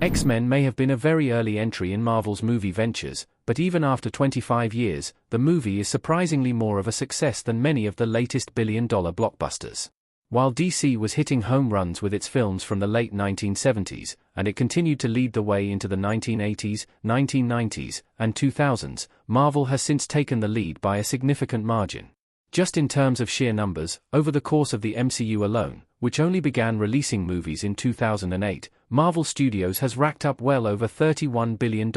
X-Men may have been a very early entry in Marvel's movie ventures, but even after 25 years, the movie is surprisingly more of a success than many of the latest billion-dollar blockbusters. While DC was hitting home runs with its films from the late 1970s, and it continued to lead the way into the 1980s, 1990s, and 2000s, Marvel has since taken the lead by a significant margin. Just in terms of sheer numbers, over the course of the MCU alone, which only began releasing movies in 2008, Marvel Studios has racked up well over $31 billion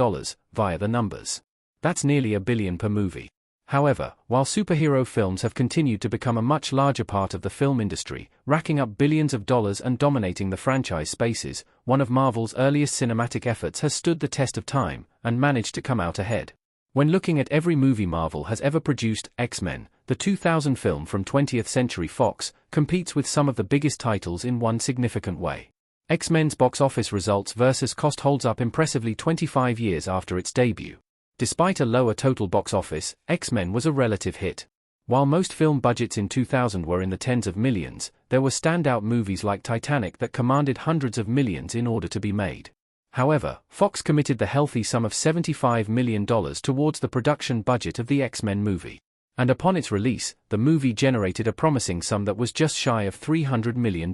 via the numbers. That's nearly $1 billion per movie. However, while superhero films have continued to become a much larger part of the film industry, racking up billions of dollars and dominating the franchise spaces, one of Marvel's earliest cinematic efforts has stood the test of time and managed to come out ahead. When looking at every movie Marvel has ever produced, X-Men, the 2000 film from 20th Century Fox, competes with some of the biggest titles in one significant way. X-Men's box office results versus cost holds up impressively 25 years after its debut. Despite a lower total box office, X-Men was a relative hit. While most film budgets in 2000 were in the tens of millions, there were standout movies like Titanic that commanded hundreds of millions in order to be made. However, Fox committed the healthy sum of $75 million towards the production budget of the X-Men movie. And upon its release, the movie generated a promising sum that was just shy of $300 million.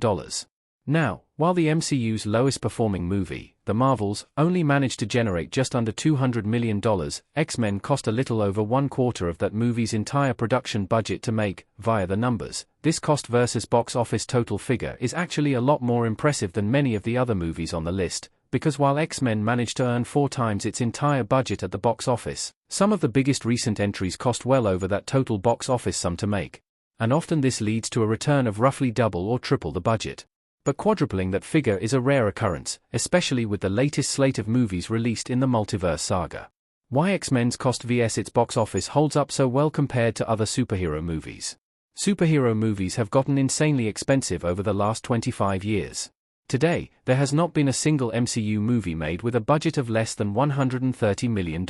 Now, while the MCU's lowest-performing movie, The Marvels, only managed to generate just under $200 million, X-Men cost a little over one-quarter of that movie's entire production budget to make. Via the numbers, this cost versus box office total figure is actually a lot more impressive than many of the other movies on the list, because while X-Men managed to earn 4 times its entire budget at the box office, some of the biggest recent entries cost well over that total box office sum to make. And often this leads to a return of roughly double or triple the budget. But quadrupling that figure is a rare occurrence, especially with the latest slate of movies released in the multiverse saga. Why X-Men's cost vs its box office holds up so well compared to other superhero movies. Superhero movies have gotten insanely expensive over the last 25 years. Today, there has not been a single MCU movie made with a budget of less than $130 million.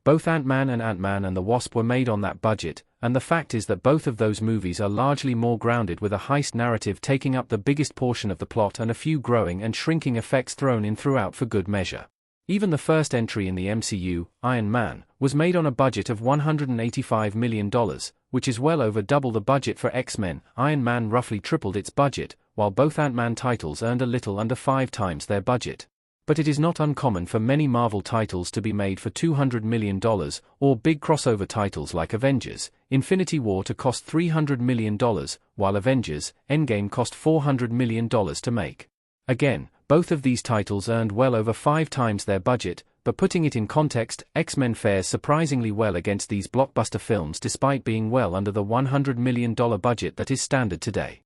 Both Ant-Man and Ant-Man and the Wasp were made on that budget, and the fact is that both of those movies are largely more grounded with a heist narrative taking up the biggest portion of the plot and a few growing and shrinking effects thrown in throughout for good measure. Even the first entry in the MCU, Iron Man, was made on a budget of $185 million, which is well over double the budget for X-Men. Iron Man roughly tripled its budget, while both Ant-Man titles earned a little under 5 times their budget. But it is not uncommon for many Marvel titles to be made for $200 million, or big crossover titles like Avengers: Infinity War to cost $300 million, while Avengers: Endgame cost $400 million to make. Again, both of these titles earned well over 5 times their budget, but putting it in context, X-Men fares surprisingly well against these blockbuster films despite being well under the $100 million budget that is standard today.